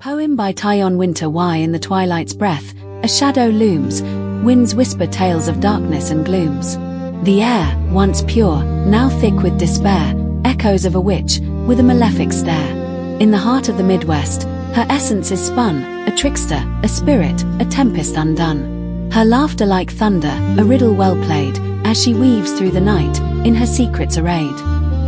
Poem by Tyon Winter. Why in the twilight's breath a shadow looms, winds whisper tales of darkness and glooms. The air, once pure, now thick with despair, echoes of a witch, with a malefic stare. In the heart of the Midwest, her essence is spun, a trickster, a spirit, a tempest undone. Her laughter like thunder, a riddle well played, as she weaves through the night, in her secrets arrayed.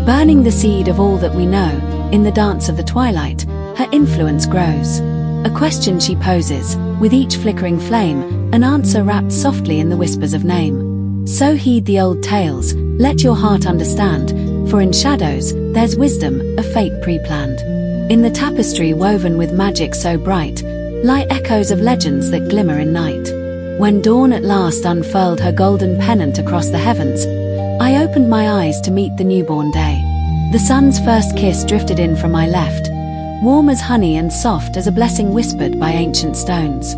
Burning the seed of all that we know, in the dance of the twilight, her influence grows. A question she poses, with each flickering flame, an answer wrapped softly in the whispers of name. So heed the old tales, let your heart understand, for in shadows, there's wisdom, a fate pre-planned. In the tapestry woven with magic so bright, lie echoes of legends that glimmer in night. When dawn at last unfurled her golden pennant across the heavens, I opened my eyes to meet the newborn day. The sun's first kiss drifted in from my left, warm as honey and soft as a blessing whispered by ancient stones.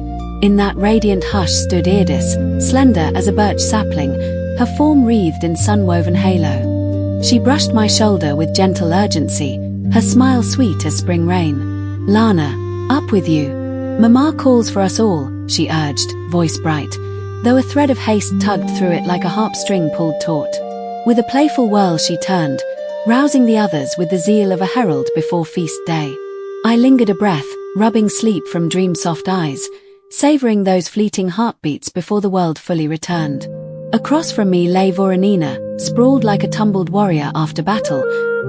In that radiant hush stood Eirdis, slender as a birch sapling, her form wreathed in sun-woven halo. She brushed my shoulder with gentle urgency, her smile sweet as spring rain. "𝓛𝓪𝓷𝓪, up with you. Mama calls for us all," she urged, voice bright, though a thread of haste tugged through it like a harp string pulled taut. With a playful whirl she turned, rousing the others with the zeal of a herald before feast day. I lingered a breath, rubbing sleep from dream-soft eyes, savoring those fleeting heartbeats before the world fully returned. Across from me lay Voronina, sprawled like a tumbled warrior after battle,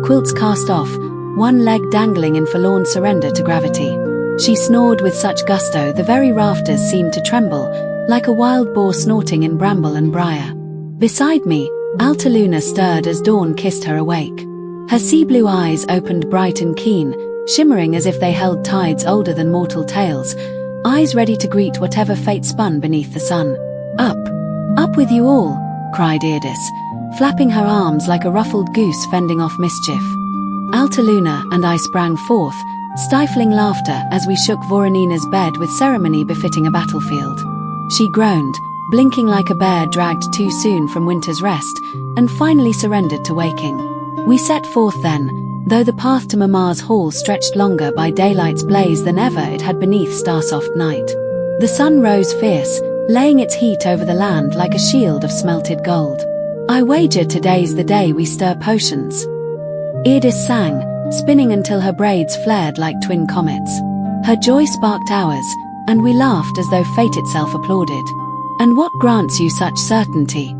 quilts cast off, one leg dangling in forlorn surrender to gravity. She snored with such gusto the very rafters seemed to tremble, like a wild boar snorting in bramble and briar. Beside me, 𝓛𝓪𝓷𝓪 stirred as dawn kissed her awake. Her sea-blue eyes opened bright and keen, shimmering as if they held tides older than mortal tales, eyes ready to greet whatever fate spun beneath the sun. Up with you all," cried Eirdis, flapping her arms like a ruffled goose fending off mischief. 𝓛𝓪𝓷𝓪 and I sprang forth, stifling laughter as we shook Voronina's bed with ceremony befitting a battlefield. She groaned, blinking like a bear dragged too soon from winter's rest, and finally surrendered to waking. We set forth then, though the path to Mama's hall stretched longer by daylight's blaze than ever it had beneath star-soft night. The sun rose fierce, laying its heat over the land like a shield of smelted gold. "I wager today's the day we stir potions," Eirdis sang, spinning until her braids flared like twin comets. Her joy sparked ours, and we laughed as though fate itself applauded. "And what grants you such certainty?"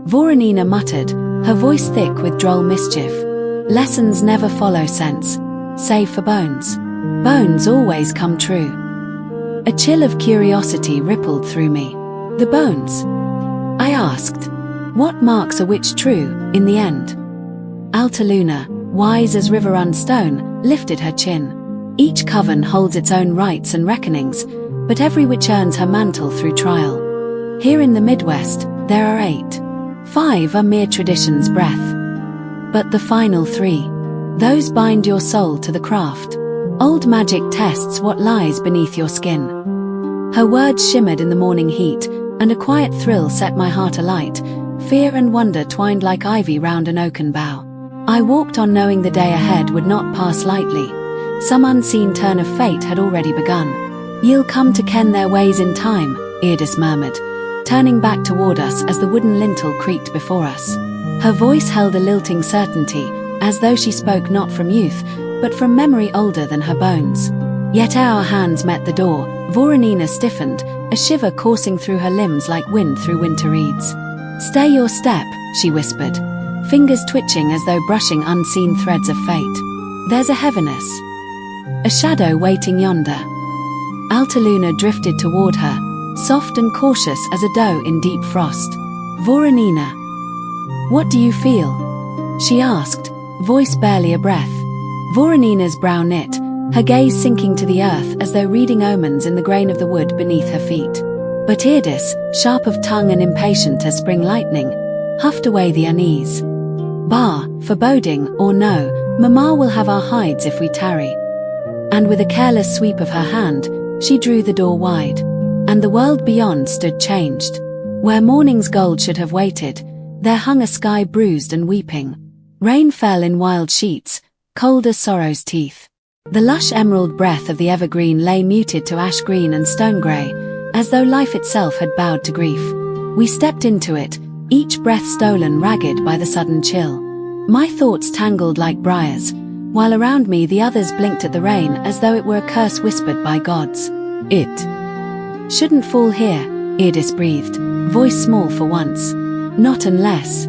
Voronina muttered, her voice thick with droll mischief. "Lessons never follow sense, save for bones. Bones always come true." A chill of curiosity rippled through me. "The bones?" I asked. "What marks a witch true, in the end?" 𝓛𝓪𝓷𝓪, wise as river-run stone, lifted her chin. "Each coven holds its own rites and reckonings, but every witch earns her mantle through trial. Here in the Midwest, there are 8. 5 are mere tradition's breath. But the final 3, those bind your soul to the craft. Old magic tests what lies beneath your skin." Her words shimmered in the morning heat, and a quiet thrill set my heart alight, fear and wonder twined like ivy round an oaken bough. I walked on knowing the day ahead would not pass lightly. Some unseen turn of fate had already begun. "Ye'll come to ken their ways in time," Eirdis murmured, turning back toward us as the wooden lintel creaked before us. Her voice held a lilting certainty, as though she spoke not from youth, but from memory older than her bones. Yet ere our hands met the door, Voronina stiffened, a shiver coursing through her limbs like wind through winter reeds. "Stay your step," she whispered, fingers twitching as though brushing unseen threads of fate. "There's a heaviness, a shadow waiting yonder." 𝓛𝓪𝓷𝓪 drifted toward her, soft and cautious as a doe in deep frost. "Voronina, what do you feel?" she asked, voice barely a breath. Voronina's brow knit, her gaze sinking to the earth as though reading omens in the grain of the wood beneath her feet. But Eirdis, sharp of tongue and impatient as spring lightning, huffed away the unease. "Bah, foreboding or no, Mama will have our hides if we tarry." And with a careless sweep of her hand, she drew the door wide. And the world beyond stood changed. Where morning's gold should have waited, there hung a sky bruised and weeping. Rain fell in wild sheets, cold as sorrow's teeth. The lush emerald breath of the evergreen lay muted to ash green and stone grey, as though life itself had bowed to grief. We stepped into it, each breath stolen ragged by the sudden chill. My thoughts tangled like briars, while around me the others blinked at the rain as though it were a curse whispered by gods. "It shouldn't fall here," Eirdis breathed, voice small for once. "Not unless."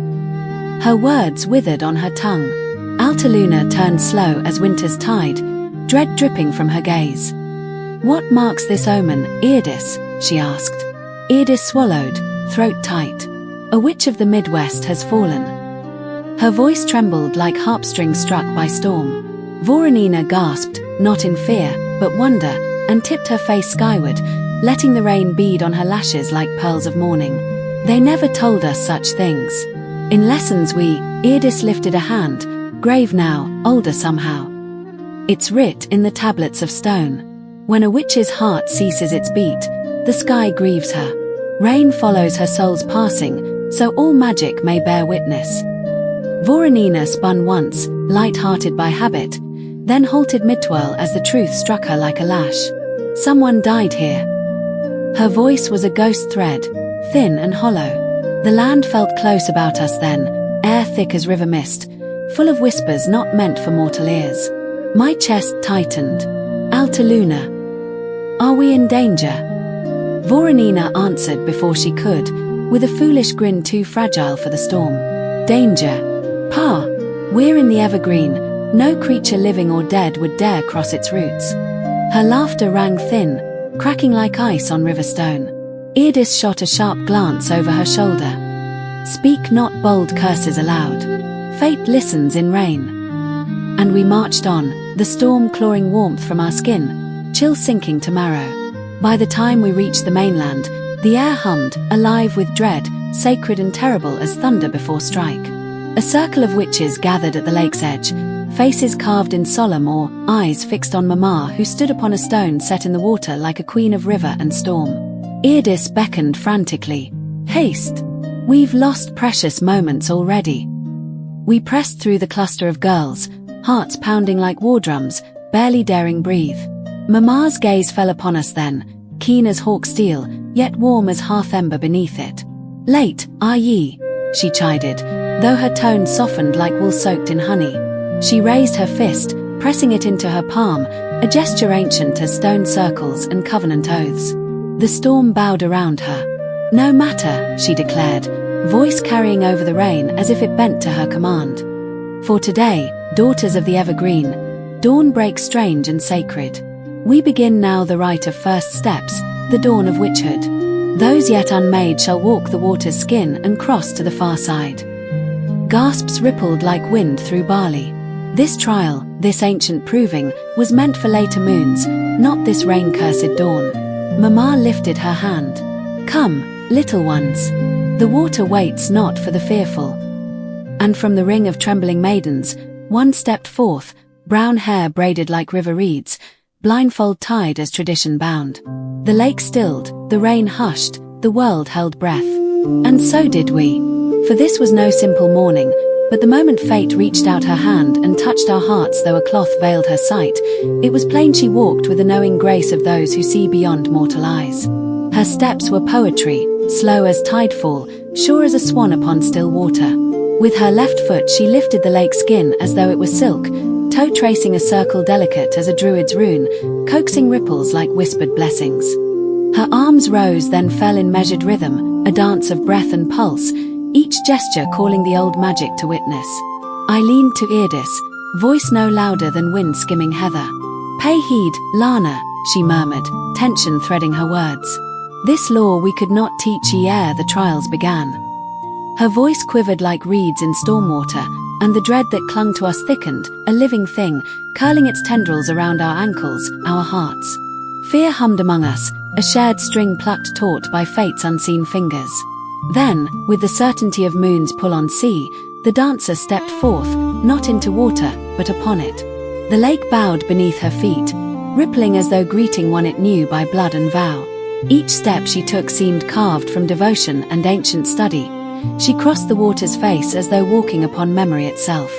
Her words withered on her tongue. 𝓚𝓪𝓷𝓪 turned slow as winter's tide, dread dripping from her gaze. "What marks this omen, Eirdis?" she asked. Eirdis swallowed, throat tight. "A witch of the Midwest has fallen." Her voice trembled like harp strings struck by storm. Voronina gasped, not in fear, but wonder, and tipped her face skyward, letting the rain bead on her lashes like pearls of morning. "They never told us such things. In lessons Eirdis lifted a hand, grave now, older somehow. "It's writ in the tablets of stone. When a witch's heart ceases its beat, the sky grieves her. Rain follows her soul's passing, so all magic may bear witness." Voronina spun once, light-hearted by habit, then halted mid-twirl as the truth struck her like a lash. "Someone died here." Her voice was a ghost thread, thin and hollow. The land felt close about us then, air thick as river mist, full of whispers not meant for mortal ears. My chest tightened. 𝓚𝓪𝓷𝓪. "Are we in danger?" Voronina answered before she could, with a foolish grin too fragile for the storm. "Danger? Pa, we're in the evergreen, no creature living or dead would dare cross its roots." Her laughter rang thin, cracking like ice on river stone. Eirdis shot a sharp glance over her shoulder. "Speak not bold curses aloud. Fate listens in rain." And we marched on, the storm clawing warmth from our skin, chill sinking to marrow. By the time we reached the mainland, the air hummed, alive with dread, sacred and terrible as thunder before strike. A circle of witches gathered at the lake's edge, faces carved in solemn awe, eyes fixed on Mama, who stood upon a stone set in the water like a queen of river and storm. Eirdis beckoned frantically. "Haste! We've lost precious moments already." We pressed through the cluster of girls, hearts pounding like war drums, barely daring breathe. Mama's gaze fell upon us then, keen as hawk steel, yet warm as hearth ember beneath it. "Late, are ye?" she chided, though her tone softened like wool soaked in honey. She raised her fist, pressing it into her palm, a gesture ancient as stone circles and covenant oaths. The storm bowed around her. "No matter," she declared, voice carrying over the rain as if it bent to her command. "For today, daughters of the evergreen, dawn breaks strange and sacred. We begin now the rite of first steps, the dawn of witchhood. Those yet unmade shall walk the water's skin and cross to the far side." Gasps rippled like wind through barley. This trial, this ancient proving, was meant for later moons, not this rain-cursed dawn. Mama lifted her hand. "Come, little ones. The water waits not for the fearful." And from the ring of trembling maidens, one stepped forth, brown hair braided like river reeds, blindfold tied as tradition bound. The lake stilled, the rain hushed, the world held breath. And so did we. For this was no simple morning, but the moment fate reached out her hand and touched our hearts though a cloth veiled her sight, it was plain she walked with the knowing grace of those who see beyond mortal eyes. Her steps were poetry, slow as tidefall, sure as a swan upon still water. With her left foot she lifted the lake skin as though it were silk, toe tracing a circle delicate as a druid's rune, coaxing ripples like whispered blessings. Her arms rose then fell in measured rhythm, a dance of breath and pulse, each gesture calling the old magic to witness. I leaned to Eirdis, voice no louder than wind skimming heather. "Pay heed, Lana," she murmured, tension threading her words. "This law we could not teach ye ere the trials began." Her voice quivered like reeds in stormwater, and the dread that clung to us thickened, a living thing, curling its tendrils around our ankles, our hearts. Fear hummed among us, a shared string plucked taut by fate's unseen fingers. Then, with the certainty of moon's pull on sea, the dancer stepped forth, not into water, but upon it. The lake bowed beneath her feet, rippling as though greeting one it knew by blood and vow. Each step she took seemed carved from devotion and ancient study. She crossed the water's face as though walking upon memory itself.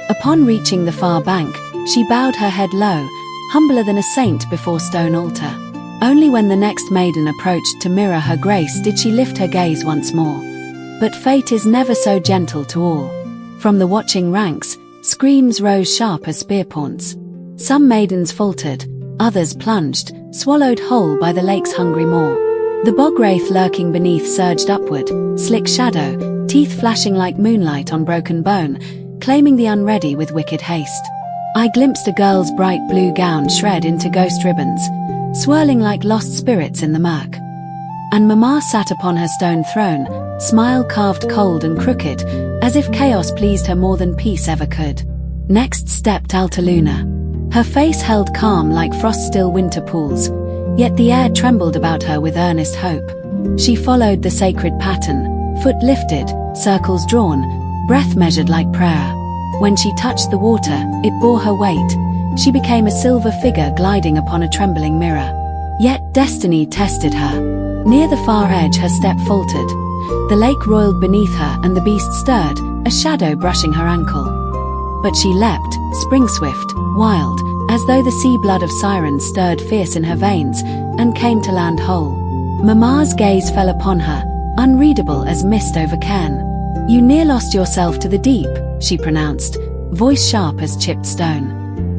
Upon reaching the far bank, she bowed her head low, humbler than a saint before stone altar. Only when the next maiden approached to mirror her grace did she lift her gaze once more. But fate is never so gentle to all. From the watching ranks, screams rose sharp as spear points. Some maidens faltered, others plunged, swallowed whole by the lake's hungry maw. The bog wraith lurking beneath surged upward, slick shadow, teeth flashing like moonlight on broken bone, claiming the unready with wicked haste. I glimpsed a girl's bright blue gown shred into ghost ribbons, swirling like lost spirits in the murk. And Mama sat upon her stone throne, smile carved cold and crooked, as if chaos pleased her more than peace ever could. Next stepped 𝓛𝓪𝓷𝓪. Her face held calm like frost-still winter pools, yet the air trembled about her with earnest hope. She followed the sacred pattern, foot lifted, circles drawn, breath measured like prayer. When she touched the water, it bore her weight. She became a silver figure gliding upon a trembling mirror. Yet destiny tested her. Near the far edge her step faltered. The lake roiled beneath her and the beast stirred, a shadow brushing her ankle. But she leapt, spring-swift, wild, as though the sea blood of sirens stirred fierce in her veins, and came to land whole. Mama's gaze fell upon her, unreadable as mist over cairn. "You near lost yourself to the deep," she pronounced, voice sharp as chipped stone.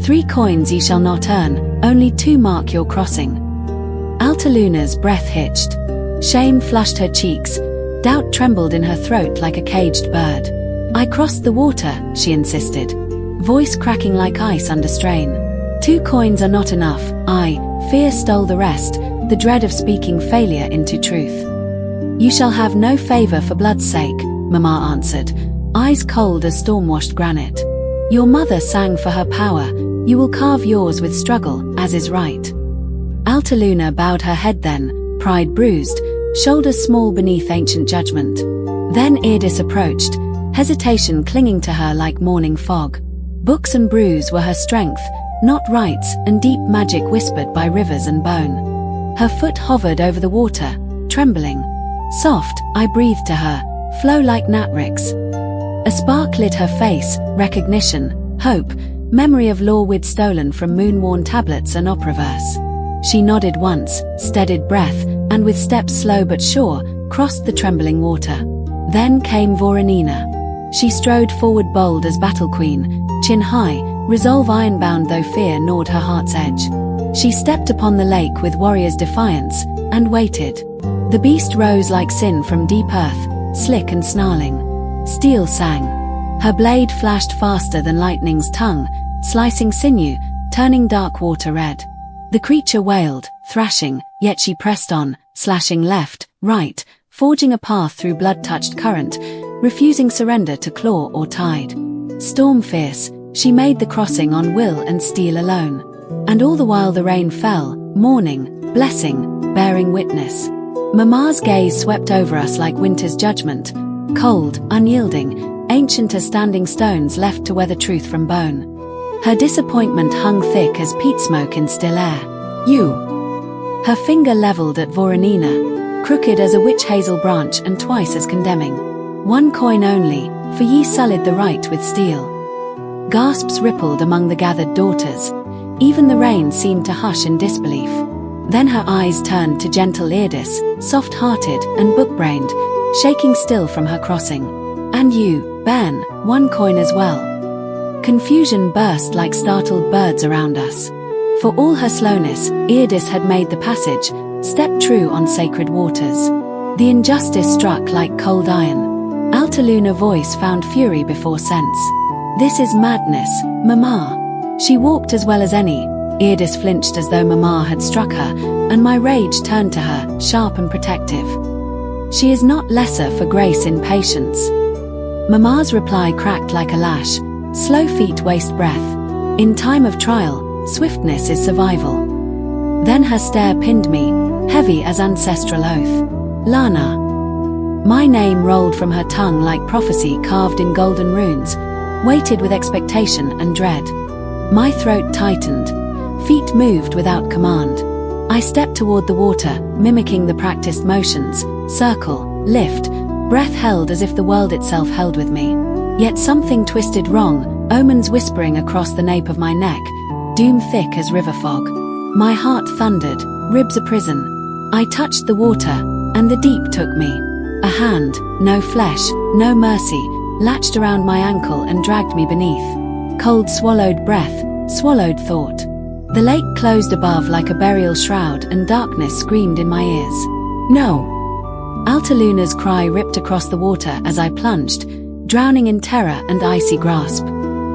"3 coins ye shall not earn, only 2 mark your crossing." 𝓛𝓪𝓷𝓪's breath hitched. Shame flushed her cheeks, doubt trembled in her throat like a caged bird. "I crossed the water," she insisted, voice cracking like ice under strain. "2 coins are not enough, fear stole the rest, the dread of speaking failure into truth." "You shall have no favor for blood's sake," Mama answered, eyes cold as storm-washed granite. "Your mother sang for her power, you will carve yours with struggle, as is right." 𝓛𝓪𝓷𝓪 bowed her head then, pride bruised, shoulders small beneath ancient judgment. Then Eirdis approached, hesitation clinging to her like morning fog. Books and brews were her strength, not rites and deep magic whispered by rivers and bone. Her foot hovered over the water, trembling. Soft, I breathed to her, flow like 𝓛𝓪𝓷𝓪's. A spark lit her face, recognition, hope, memory of lore we'd stolen from moon-worn tablets and opera verse. She nodded once, steadied breath, and with steps slow but sure, crossed the trembling water. Then came Voronina. She strode forward bold as battle queen, chin high, resolve ironbound though fear gnawed her heart's edge. She stepped upon the lake with warrior's defiance, and waited. The beast rose like sin from deep earth, slick and snarling. Steel sang. Her blade flashed faster than lightning's tongue, slicing sinew, turning dark water red. The creature wailed, thrashing, yet she pressed on, slashing left, right, forging a path through blood-touched current, refusing surrender to claw or tide. Storm fierce, she made the crossing on will and steel alone. And all the while the rain fell, mourning, blessing, bearing witness. Mama's gaze swept over us like winter's judgment, cold, unyielding, ancient as standing stones left to weather truth from bone. Her disappointment hung thick as peat smoke in still air. "You." Her finger leveled at Voronina, crooked as a witch hazel branch and twice as condemning. "1 coin only, for ye sullied the right with steel." Gasps rippled among the gathered daughters. Even the rain seemed to hush in disbelief. Then her eyes turned to gentle Eirdis, soft-hearted and book-brained, shaking still from her crossing. "And you, Ben, 1 coin as well." Confusion burst like startled birds around us. For all her slowness, Eirdis had made the passage, stepped true on sacred waters. The injustice struck like cold iron. 𝓛𝓪𝓷𝓪's voice found fury before sense. "This is madness, Mama." She walked as well as any. Eirdis flinched as though Mama had struck her, and my rage turned to her, sharp and protective. "She is not lesser for grace in patience." Mama's reply cracked like a lash. "Slow feet waste breath. In time of trial, swiftness is survival." Then her stare pinned me, heavy as ancestral oath. "𝓛𝓪𝓷𝓪." My name rolled from her tongue like prophecy carved in golden runes, weighted with expectation and dread. My throat tightened. Feet moved without command. I stepped toward the water, mimicking the practiced motions, circle, lift, breath held as if the world itself held with me. Yet something twisted wrong, omens whispering across the nape of my neck, doom thick as river fog. My heart thundered, ribs a prison. I touched the water, and the deep took me. A hand, no flesh, no mercy, latched around my ankle and dragged me beneath. Cold swallowed breath, swallowed thought. The lake closed above like a burial shroud, and darkness screamed in my ears. No! 𝓚𝓪𝓷𝓪's cry ripped across the water as I plunged, drowning in terror and icy grasp.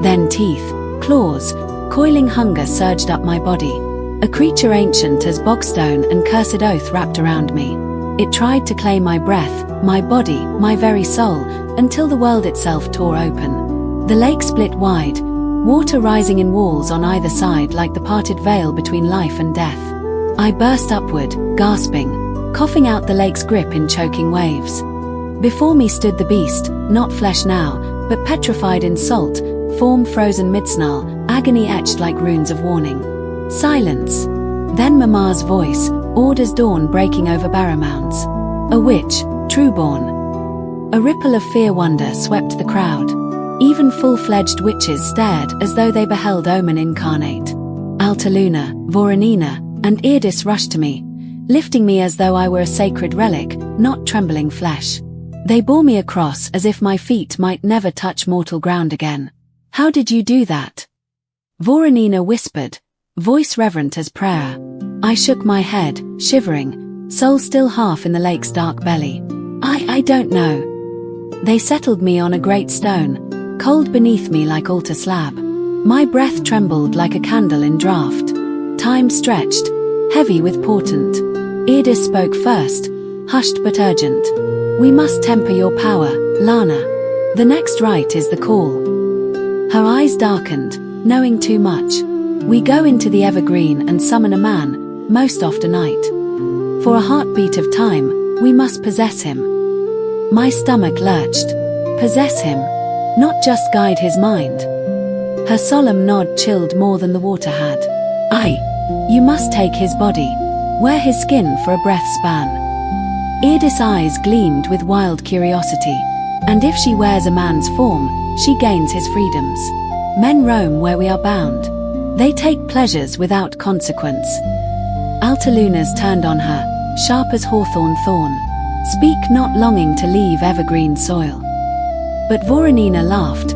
Then teeth, claws, coiling hunger surged up my body. A creature ancient as bogstone and cursed oath wrapped around me. It tried to claim my breath, my body, my very soul, until the world itself tore open. The lake split wide, water rising in walls on either side like the parted veil between life and death. I burst upward, gasping, coughing out the lake's grip in choking waves. Before me stood the beast, not flesh now, but petrified in salt, form frozen mid-snarl, agony etched like runes of warning. Silence. Then Mama's voice, awed as dawn breaking over barrow mounds. A witch, true-born. A ripple of fear-wonder swept the crowd. Even full-fledged witches stared as though they beheld Omen incarnate. 𝓚𝓪𝓷𝓪, Voronina, and Eirdis rushed to me, lifting me as though I were a sacred relic, not trembling flesh. They bore me across as if my feet might never touch mortal ground again. How did you do that? Voronina whispered, voice reverent as prayer. I shook my head, shivering, soul still half in the lake's dark belly. I don't know. They settled me on a great stone, cold beneath me like altar slab. My breath trembled like a candle in draught. Time stretched, heavy with portent. Eirdis spoke first, hushed but urgent. We must temper your power, 𝓚𝓪𝓷𝓪. The next rite is the call. Her eyes darkened, knowing too much. We go into the evergreen and summon a man, most oft a night. For a heartbeat of time, we must possess him. My stomach lurched. Possess him, not just guide his mind. Her solemn nod chilled more than the water had. You must take his body, wear his skin for a breath span. Eirdis' eyes gleamed with wild curiosity. And if she wears a man's form, she gains his freedoms. Men roam where we are bound. They take pleasures without consequence. 𝓚𝓪𝓷𝓪's turned on her, sharp as hawthorn thorn. Speak not longing to leave evergreen soil. But Voronina laughed,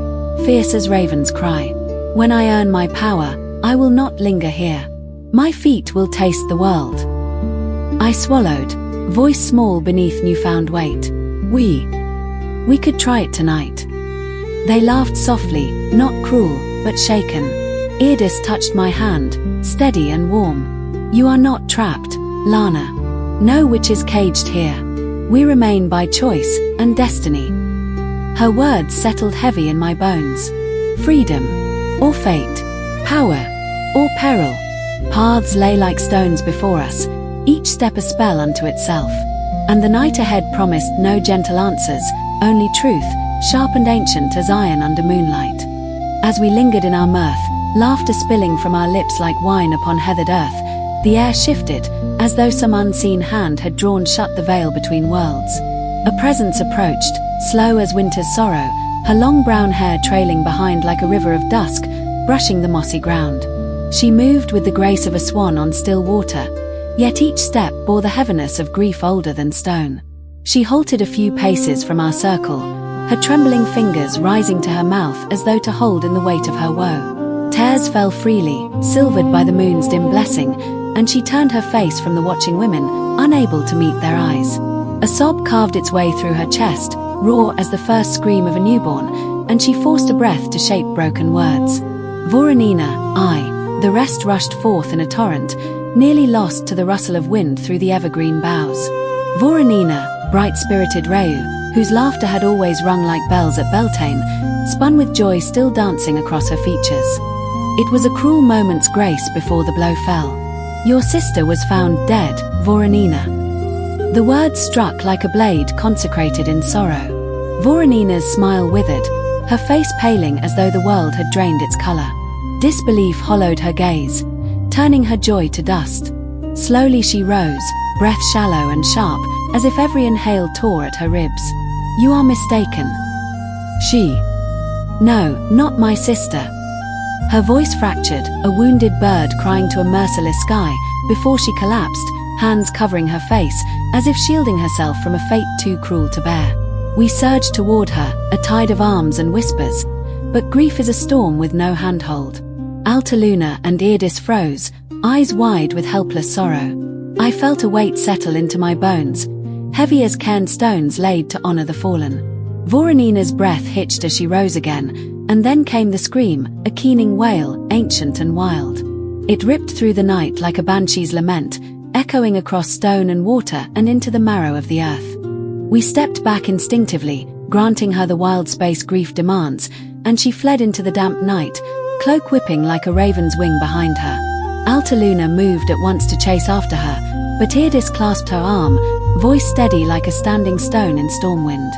fierce as ravens cry. When I earn my power, I will not linger here. My feet will taste the world. I swallowed, voice small beneath newfound weight. We could try it tonight. They laughed softly, not cruel, but shaken. Eirdis touched my hand, steady and warm. You are not trapped, 𝓚𝓪𝓷𝓪. No witch is caged here. We remain by choice and destiny. Her words settled heavy in my bones. Freedom, or fate, power, or peril. Paths lay like stones before us, each step a spell unto itself. And the night ahead promised no gentle answers, only truth, sharp and ancient as iron under moonlight. As we lingered in our mirth, laughter spilling from our lips like wine upon heathered earth, the air shifted, as though some unseen hand had drawn shut the veil between worlds. A presence approached, slow as winter's sorrow, her long brown hair trailing behind like a river of dusk, brushing the mossy ground. She moved with the grace of a swan on still water, yet each step bore the heaviness of grief older than stone. She halted a few paces from our circle, her trembling fingers rising to her mouth as though to hold in the weight of her woe. Tears fell freely, silvered by the moon's dim blessing, and she turned her face from the watching women, unable to meet their eyes. A sob carved its way through her chest, raw as the first scream of a newborn, and she forced a breath to shape broken words. Voronina, the rest rushed forth in a torrent, nearly lost to the rustle of wind through the evergreen boughs. Voronina, bright-spirited 𝓚𝓪𝓷𝓪, whose laughter had always rung like bells at Beltane, spun with joy still dancing across her features. It was a cruel moment's grace before the blow fell. Your sister was found dead, Voronina. The words struck like a blade consecrated in sorrow. Voronina's smile withered, her face paling as though the world had drained its color. Disbelief hollowed her gaze, turning her joy to dust. Slowly she rose, breath shallow and sharp, as if every inhale tore at her ribs. You are mistaken. No, not my sister. Her voice fractured, a wounded bird crying to a merciless sky, before she collapsed, hands covering her face, as if shielding herself from a fate too cruel to bear. We surged toward her, a tide of arms and whispers, but grief is a storm with no handhold. 𝓛𝓪𝓷𝓪 and Eirdis froze, eyes wide with helpless sorrow. I felt a weight settle into my bones, heavy as cairn stones laid to honor the fallen. Voronina's breath hitched as she rose again, and then came the scream, a keening wail, ancient and wild. It ripped through the night like a banshee's lament, echoing across stone and water and into the marrow of the earth. We stepped back instinctively, granting her the wild space grief demands, and she fled into the damp night, cloak whipping like a raven's wing behind her. 𝓛𝓪𝓷𝓪 moved at once to chase after her, but Eirdis clasped her arm, voice steady like a standing stone in storm wind.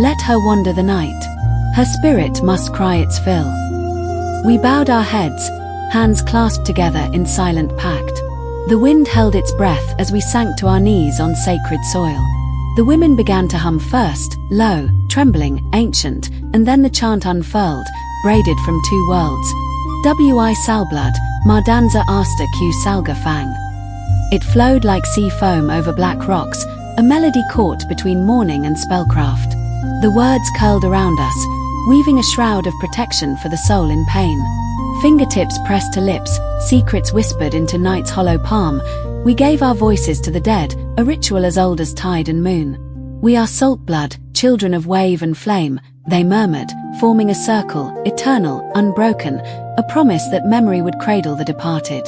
Let her wander the night. Her spirit must cry its fill. We bowed our heads, hands clasped together in silent pact. The wind held its breath as we sank to our knees on sacred soil. The women began to hum first, low, trembling, ancient, and then the chant unfurled, braided from two worlds. Wi salblood, mardanza asta 𝓀𝓪𝓷𝓪. It flowed like sea foam over black rocks, a melody caught between mourning and spellcraft. The words curled around us, weaving a shroud of protection for the soul in pain. Fingertips pressed to lips, secrets whispered into night's hollow palm. We gave our voices to the dead, a ritual as old as tide and moon. We are salt blood, children of wave and flame, they murmured, forming a circle, eternal, unbroken, a promise that memory would cradle the departed.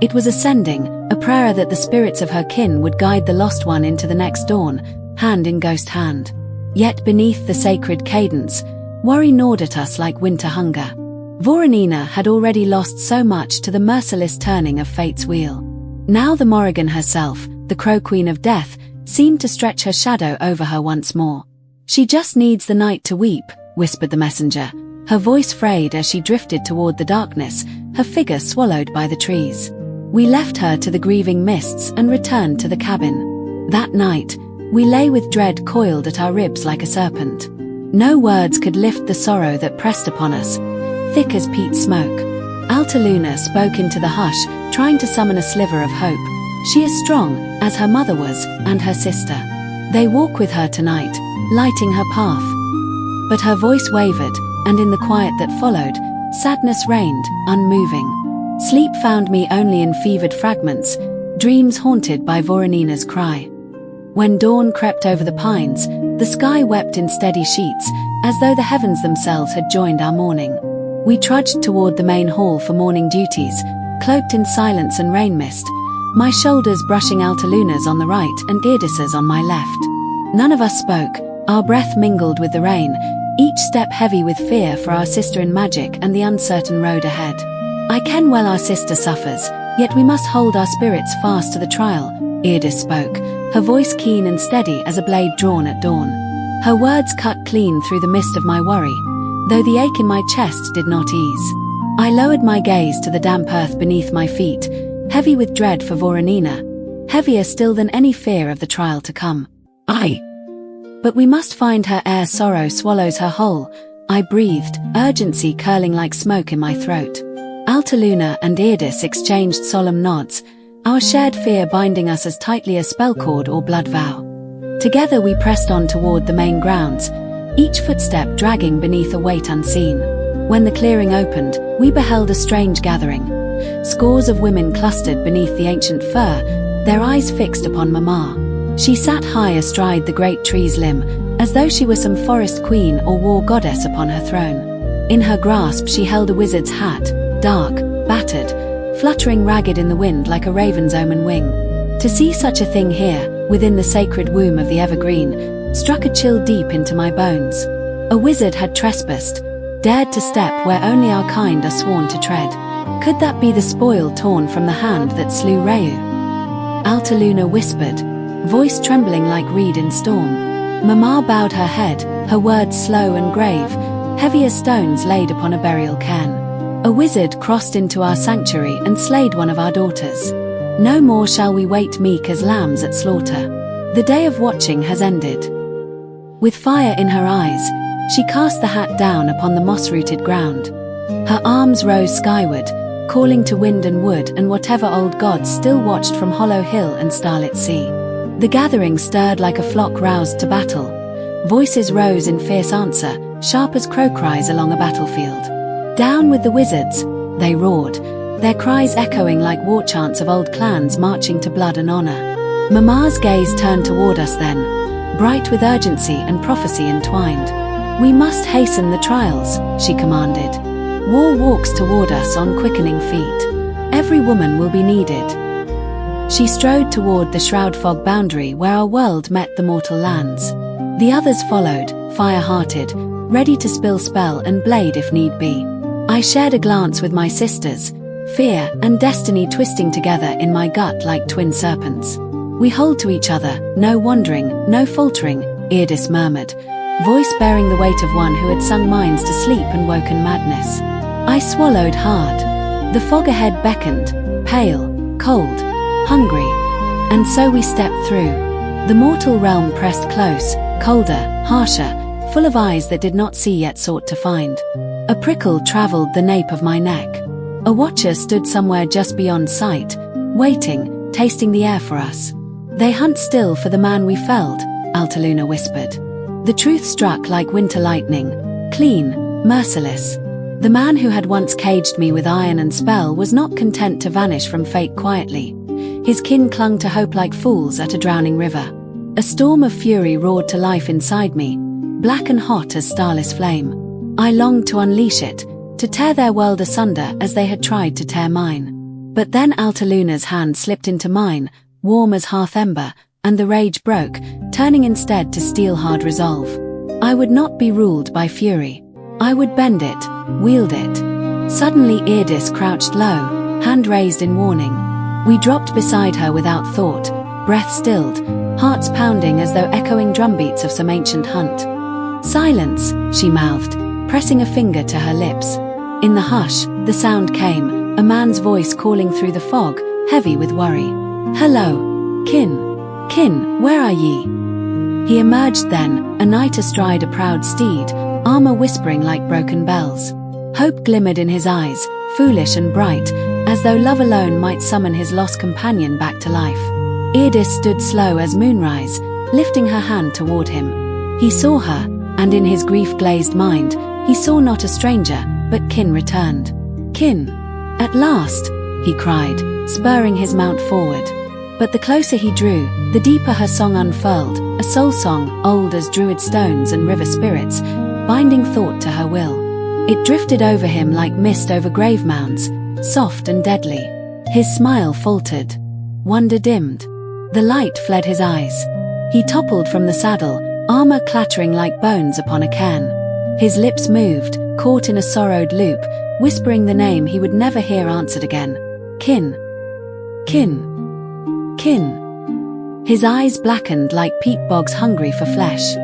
It was ascending, a prayer that the spirits of her kin would guide the lost one into the next dawn, hand in ghost hand. Yet beneath the sacred cadence, worry gnawed at us like winter hunger. Voronina had already lost so much to the merciless turning of fate's wheel. Now the Morrigan herself, the crow queen of death, seemed to stretch her shadow over her once more. She just needs the night to weep, whispered the messenger, her voice frayed as she drifted toward the darkness, her figure swallowed by the trees. We left her to the grieving mists and returned to the cabin. That night, we lay with dread coiled at our ribs like a serpent. No words could lift the sorrow that pressed upon us, thick as peat smoke. 𝓛𝓪𝓷𝓪 spoke into the hush, trying to summon a sliver of hope. She is strong, as her mother was, and her sister. They walk with her tonight, lighting her path. But her voice wavered, and in the quiet that followed, sadness reigned, unmoving. Sleep found me only in fevered fragments, dreams haunted by Voronina's cry. When dawn crept over the pines, the sky wept in steady sheets, as though the heavens themselves had joined our mourning. We trudged toward the main hall for morning duties, cloaked in silence and rain mist, my shoulders brushing 𝓛𝓪𝓷𝓪's on the right and Eirdis's on my left. None of us spoke, our breath mingled with the rain, each step heavy with fear for our sister in magic and the uncertain road ahead. I ken well our sister suffers, yet we must hold our spirits fast to the trial, Eirdis spoke, her voice keen and steady as a blade drawn at dawn. Her words cut clean through the mist of my worry, though the ache in my chest did not ease. I lowered my gaze to the damp earth beneath my feet, heavy with dread for Voronina, heavier still than any fear of the trial to come. But we must find her ere sorrow swallows her whole, I breathed, urgency curling like smoke in my throat. 𝓛𝓪𝓷𝓪 and Eirdis exchanged solemn nods, our shared fear binding us as tightly as spell cord or blood vow. Together we pressed on toward the main grounds, each footstep dragging beneath a weight unseen. When the clearing opened, we beheld a strange gathering. Scores of women clustered beneath the ancient fir, their eyes fixed upon Mama. She sat high astride the great tree's limb, as though she were some forest queen or war goddess upon her throne. In her grasp she held a wizard's hat, dark, battered, fluttering ragged in the wind like a raven's omen wing. To see such a thing here, within the sacred womb of the evergreen, struck a chill deep into my bones. A wizard had trespassed, dared to step where only our kind are sworn to tread. Could that be the spoil torn from the hand that slew Reu? 𝓛𝓪𝓷𝓪 whispered, voice trembling like reed in storm. Mama bowed her head, her words slow and grave, heavy as stones laid upon a burial cairn. A wizard crossed into our sanctuary and slayed one of our daughters. No more shall we wait meek as lambs at slaughter. The day of watching has ended. With fire in her eyes, she cast the hat down upon the moss-rooted ground. Her arms rose skyward, calling to wind and wood and whatever old gods still watched from hollow hill and starlit sea. The gathering stirred like a flock roused to battle. Voices rose in fierce answer, sharp as crow cries along a battlefield. "Down with the wizards!" they roared, their cries echoing like war chants of old clans marching to blood and honor. Mama's gaze turned toward us then, bright with urgency and prophecy entwined. "We must hasten the trials," she commanded. "War walks toward us on quickening feet. Every woman will be needed." She strode toward the shroud fog boundary where our world met the mortal lands. The others followed, fire-hearted, ready to spill spell and blade if need be. I shared a glance with my sisters, fear and destiny twisting together in my gut like twin serpents. "We hold to each other, no wandering, no faltering," Eirdis murmured, voice bearing the weight of one who had sung minds to sleep and woken madness. I swallowed hard. The fog ahead beckoned, pale, cold, hungry, and so we stepped through. The mortal realm pressed close, colder, harsher, full of eyes that did not see yet sought to find. A prickle traveled the nape of my neck. A watcher stood somewhere just beyond sight, waiting, tasting the air for us. "They hunt still for the man we felled," 𝓛𝓪𝓷𝓪 whispered. The truth struck like winter lightning, clean, merciless. The man who had once caged me with iron and spell was not content to vanish from fate quietly. His kin clung to hope like fools at a drowning river. A storm of fury roared to life inside me, black and hot as starless flame. I longed to unleash it, to tear their world asunder as they had tried to tear mine. But then 𝓛𝓪𝓷𝓪's hand slipped into mine, warm as hearth ember, and the rage broke, turning instead to steel-hard resolve. I would not be ruled by fury. I would bend it, wield it. Suddenly Eirdis crouched low, hand raised in warning. We dropped beside her without thought, breath stilled, hearts pounding as though echoing drumbeats of some ancient hunt. "Silence," she mouthed, pressing a finger to her lips. In the hush, the sound came, a man's voice calling through the fog, heavy with worry. "Hello, kin. Kin, where are ye?" He emerged then, a knight astride a proud steed, armor whispering like broken bells. Hope glimmered in his eyes, foolish and bright, as though love alone might summon his lost companion back to life. Eirdis stood slow as moonrise, lifting her hand toward him. He saw her, and in his grief-glazed mind, he saw not a stranger, but kin returned. "Kin! At last!" he cried, spurring his mount forward. But the closer he drew, the deeper her song unfurled, a soul song, old as druid stones and river spirits, binding thought to her will. It drifted over him like mist over grave mounds, soft and deadly. His smile faltered. Wonder dimmed. The light fled his eyes. He toppled from the saddle, armor clattering like bones upon a cairn. His lips moved, caught in a sorrowed loop, whispering the name he would never hear answered again. "Kin. Kin. Kin." His eyes blackened like peat bogs hungry for flesh.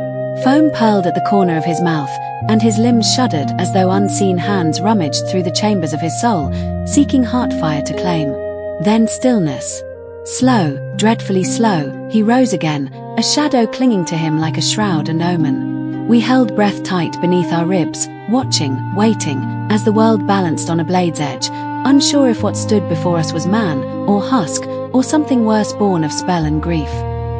Foam purled at the corner of his mouth, and his limbs shuddered as though unseen hands rummaged through the chambers of his soul, seeking heartfire to claim. Then stillness. Slow, dreadfully slow, he rose again, a shadow clinging to him like a shroud and omen. We held breath tight beneath our ribs, watching, waiting, as the world balanced on a blade's edge, unsure if what stood before us was man, or husk, or something worse born of spell and grief.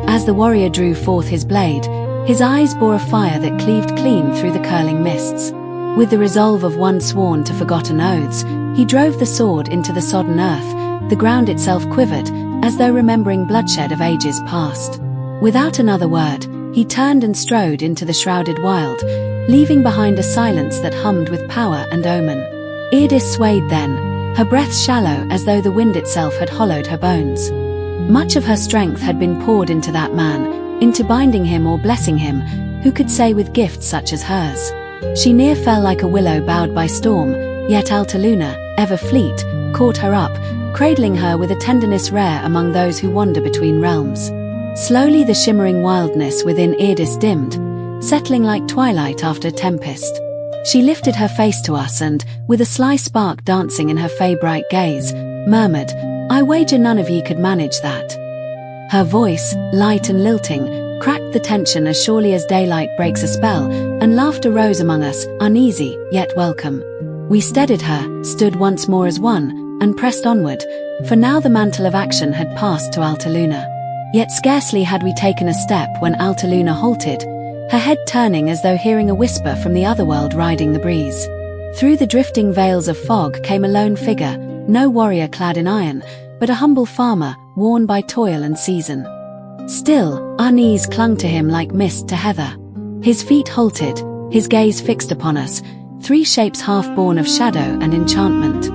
As the warrior drew forth his blade, his eyes bore a fire that cleaved clean through the curling mists. With the resolve of one sworn to forgotten oaths, he drove the sword into the sodden earth. The ground itself quivered, as though remembering bloodshed of ages past. Without another word, he turned and strode into the shrouded wild, leaving behind a silence that hummed with power and omen. Eirdis swayed then, her breath shallow as though the wind itself had hollowed her bones. Much of her strength had been poured into that man, into binding him or blessing him, who could say with gifts such as hers. She near fell like a willow bowed by storm, yet 𝓛𝓪𝓷𝓪, ever fleet, caught her up, cradling her with a tenderness rare among those who wander between realms. Slowly the shimmering wildness within Eirdis dimmed, settling like twilight after a tempest. She lifted her face to us and, with a sly spark dancing in her fey-bright gaze, murmured, "I wager none of ye could manage that." Her voice, light and lilting, cracked the tension as surely as daylight breaks a spell, and laughter rose among us, uneasy, yet welcome. We steadied her, stood once more as one, and pressed onward, for now the mantle of action had passed to 𝓚𝓪𝓷𝓪. Yet scarcely had we taken a step when 𝓚𝓚𝓷𝓪 halted, her head turning as though hearing a whisper from the other world riding the breeze. Through the drifting veils of fog came a lone figure, no warrior clad in iron, but a humble farmer, worn by toil and season. Still, our knees clung to him like mist to heather. His feet halted, his gaze fixed upon us, three shapes half-born of shadow and enchantment.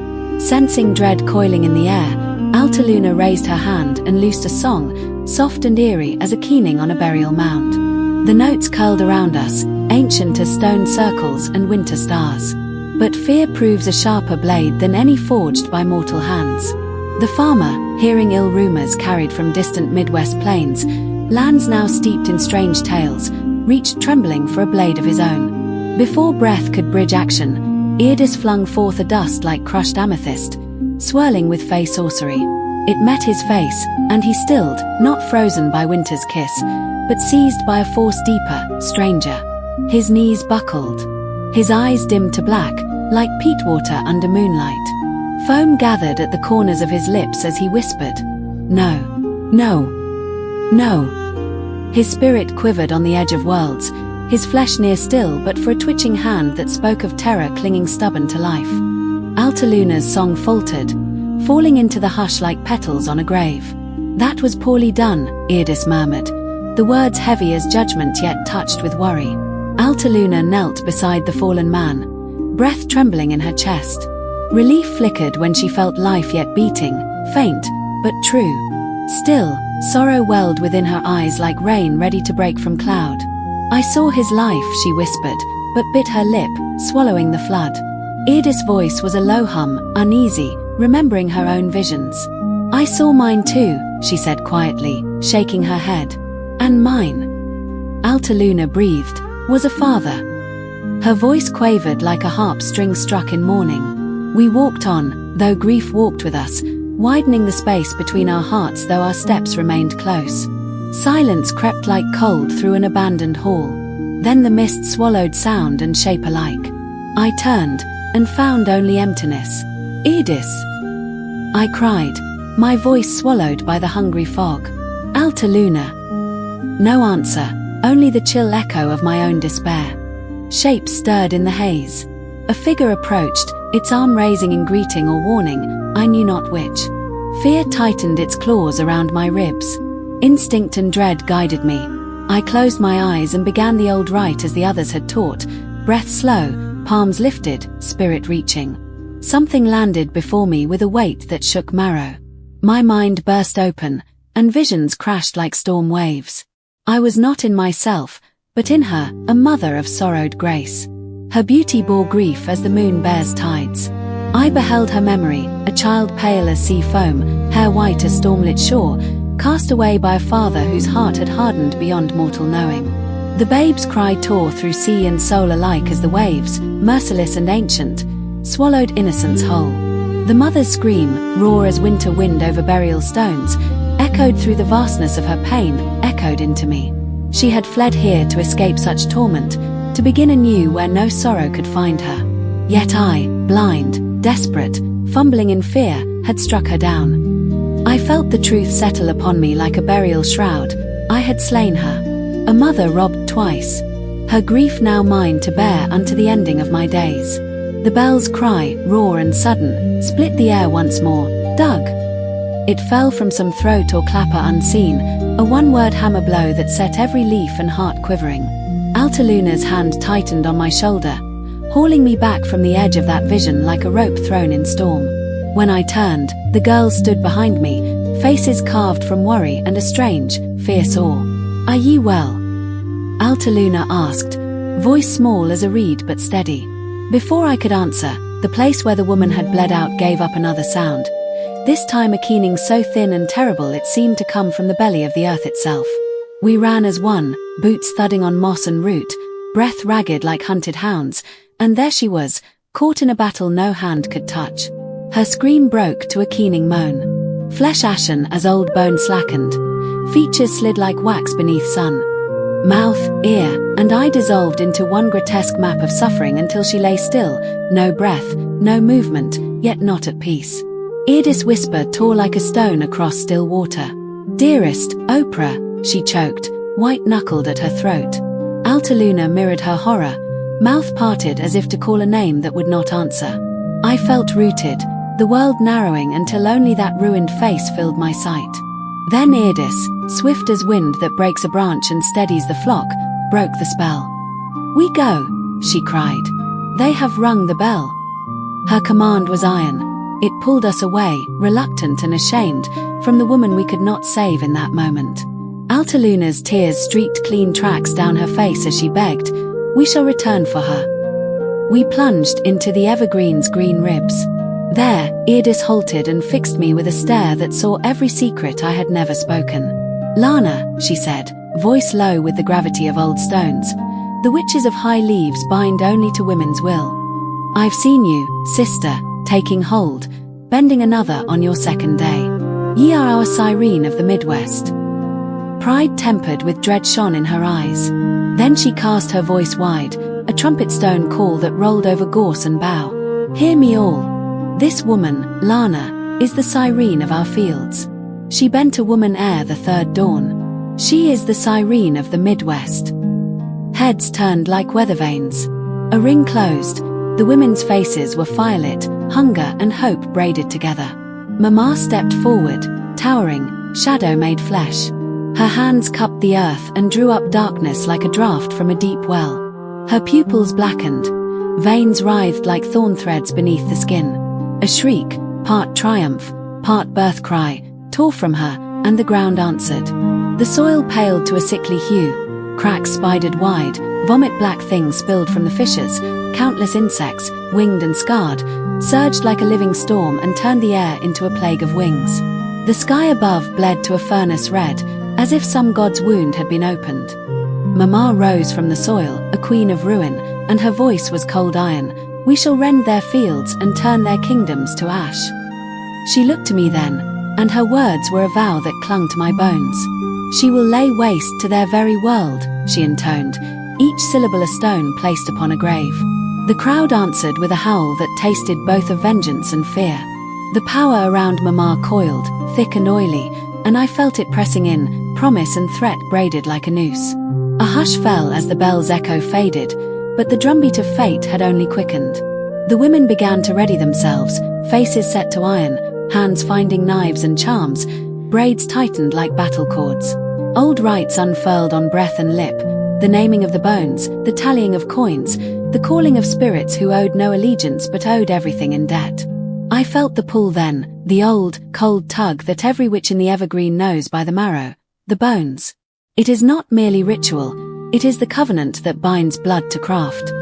Sensing dread coiling in the air, 𝓚𝓚𝓷𝓪 raised her hand and loosed a song, soft and eerie as a keening on a burial mound. The notes curled around us, ancient as stone circles and winter stars. But fear proves a sharper blade than any forged by mortal hands. The farmer, hearing ill rumors carried from distant Midwest plains, lands now steeped in strange tales, reached trembling for a blade of his own. Before breath could bridge action, Eirdis flung forth a dust like crushed amethyst, swirling with fey sorcery. It met his face, and he stilled, not frozen by winter's kiss, but seized by a force deeper, stranger. His knees buckled. His eyes dimmed to black, like peat water under moonlight. Foam gathered at the corners of his lips as he whispered, "No, no, no." His spirit quivered on the edge of worlds, his flesh near still but for a twitching hand that spoke of terror clinging stubborn to life. 𝓚𝓚𝓷𝓪's song faltered, falling into the hush like petals on a grave. "That was poorly done," Eirdis murmured, the words heavy as judgment yet touched with worry. 𝓚𝓚𝓷𝓪 knelt beside the fallen man, breath trembling in her chest. Relief flickered when she felt life yet beating, faint, but true. Still, sorrow welled within her eyes like rain ready to break from cloud. "I saw his life," she whispered, but bit her lip, swallowing the flood. Eirdis' voice was a low hum, uneasy, remembering her own visions. "I saw mine too," she said quietly, shaking her head. "And mine," 𝓚𝓚𝓷𝓪 breathed, "was a father." Her voice quavered like a harp string struck in mourning. We walked on, though grief walked with us, widening the space between our hearts though our steps remained close. Silence crept like cold through an abandoned hall. Then the mist swallowed sound and shape alike. I turned, and found only emptiness. "Eirdis!" I cried, my voice swallowed by the hungry fog. 𝓚𝓚𝓷𝓪. No answer, only the chill echo of my own despair. Shapes stirred in the haze. A figure approached, its arm raising in greeting or warning, I knew not which. Fear tightened its claws around my ribs. Instinct and dread guided me. I closed my eyes and began the old rite as the others had taught, breath slow, palms lifted, spirit reaching. Something landed before me with a weight that shook marrow. My mind burst open, and visions crashed like storm waves. I was not in myself, but in her, a mother of sorrowed grace. Her beauty bore grief as the moon bears tides. I beheld her memory, a child pale as sea foam, hair white as stormlit shore, cast away by a father whose heart had hardened beyond mortal knowing. The babe's cry tore through sea and soul alike as the waves, merciless and ancient, swallowed innocence whole. The mother's scream, raw as winter wind over burial stones, echoed through the vastness of her pain, echoed into me. She had fled here to escape such torment, to begin anew where no sorrow could find her. Yet I, blind, desperate, fumbling in fear, had struck her down. I felt the truth settle upon me like a burial shroud. I had slain her. A mother robbed twice. Her grief now mine to bear unto the ending of my days. The bell's cry, raw and sudden, split the air once more. "Dug!" It fell from some throat or clapper unseen, a one-word hammer blow that set every leaf and heart quivering. 𝓚𝓚𝓷𝓪's hand tightened on my shoulder, hauling me back from the edge of that vision like a rope thrown in storm. When I turned, the girls stood behind me, faces carved from worry and a strange, fierce awe. "Are ye well?" 𝓚𝓚𝓷𝓪 asked, voice small as a reed but steady. Before I could answer, the place where the woman had bled out gave up another sound. This time a keening so thin and terrible it seemed to come from the belly of the earth itself. We ran as one, boots thudding on moss and root, breath ragged like hunted hounds, and there she was, caught in a battle no hand could touch. Her scream broke to a keening moan. Flesh ashen as old bone slackened, features slid like wax beneath sun. Mouth, ear, and eye dissolved into one grotesque map of suffering until she lay still, no breath, no movement, yet not at peace. Eirdis' whisper tore like a stone across still water. "Dearest, Oprah," she choked, white-knuckled at her throat. 𝓛𝓪𝓷𝓪 mirrored her horror, mouth parted as if to call a name that would not answer. I felt rooted, the world narrowing until only that ruined face filled my sight. Then Eirdis, swift as wind that breaks a branch and steadies the flock, broke the spell. "We go," she cried. "They have rung the bell." Her command was iron. It pulled us away, reluctant and ashamed, from the woman we could not save in that moment. 𝓛𝓪𝓷𝓪's tears streaked clean tracks down her face as she begged, "We shall return for her." We plunged into the evergreen's green ribs. There, Eirdis halted and fixed me with a stare that saw every secret I had never spoken. "Lana," she said, voice low with the gravity of old stones, "the witches of high leaves bind only to women's will. I've seen you, sister, taking hold, bending another on your second day. Ye are our sirene of the Midwest." Pride tempered with dread shone in her eyes. Then she cast her voice wide, a trumpet stone call that rolled over gorse and bough. "Hear me all. This woman, Lana, is the sirene of our fields. She bent a woman ere the third dawn. She is the sirene of the Midwest." Heads turned like weather vanes. A ring closed. The women's faces were firelit, hunger and hope braided together. Mama stepped forward, towering, shadow made flesh. Her hands cupped the earth and drew up darkness like a draught from a deep well. Her pupils blackened, veins writhed like thorn threads beneath the skin. A shriek, part triumph, part birth cry, tore from her, and the ground answered. The soil paled to a sickly hue, cracks spidered wide, vomit-black things spilled from the fissures, countless insects, winged and scarred, surged like a living storm and turned the air into a plague of wings. The sky above bled to a furnace red, as if some god's wound had been opened. Mama rose from the soil, a queen of ruin, and her voice was cold iron. "We shall rend their fields and turn their kingdoms to ash." She looked to me then, and her words were a vow that clung to my bones. "She will lay waste to their very world," she intoned, each syllable a stone placed upon a grave. The crowd answered with a howl that tasted both of vengeance and fear. The power around Mama coiled, thick and oily, and I felt it pressing in, promise and threat braided like a noose. A hush fell as the bell's echo faded, but the drumbeat of fate had only quickened. The women began to ready themselves, faces set to iron, hands finding knives and charms, braids tightened like battle cords. Old rites unfurled on breath and lip, the naming of the bones, the tallying of coins, the calling of spirits who owed no allegiance but owed everything in debt. I felt the pull then, the old, cold tug that every witch in the evergreen knows by the marrow, the bones. It is not merely ritual, it is the covenant that binds blood to craft.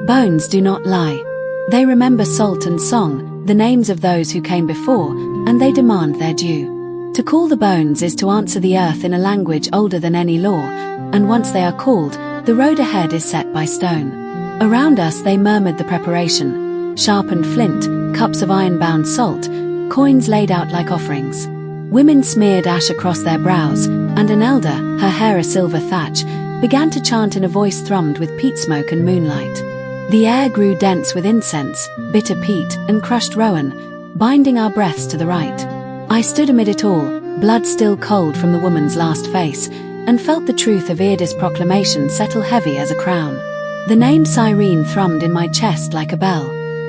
Bones do not lie. They remember salt and song, the names of those who came before, and they demand their due. To call the bones is to answer the earth in a language older than any law, and once they are called, the road ahead is set by stone. Around us they murmured the preparation, sharpened flint, cups of iron-bound salt, coins laid out like offerings. Women smeared ash across their brows, and an elder, her hair a silver thatch, began to chant in a voice thrummed with peat smoke and moonlight. The air grew dense with incense, bitter peat, and crushed rowan, binding our breaths to the right. I stood amid it all, blood still cold from the woman's last face, and felt the truth of Eirdis' proclamation settle heavy as a crown. The name Sirene thrummed in my chest like a bell.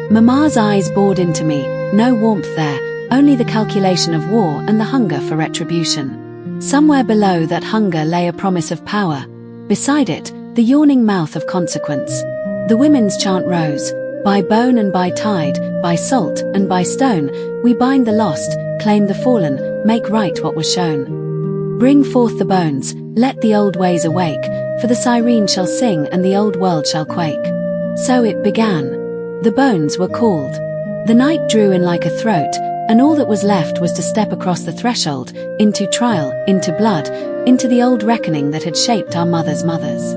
Mama's eyes bored into me, no warmth there, only the calculation of war and the hunger for retribution. Somewhere below that hunger lay a promise of power. Beside it, the yawning mouth of consequence. The women's chant rose, by bone and by tide, by salt and by stone, we bind the lost, claim the fallen, make right what was shown. Bring forth the bones, let the old ways awake, for the sirene shall sing and the old world shall quake. So it began. The bones were called. The night drew in like a throat, and all that was left was to step across the threshold, into trial, into blood, into the old reckoning that had shaped our mothers' mothers.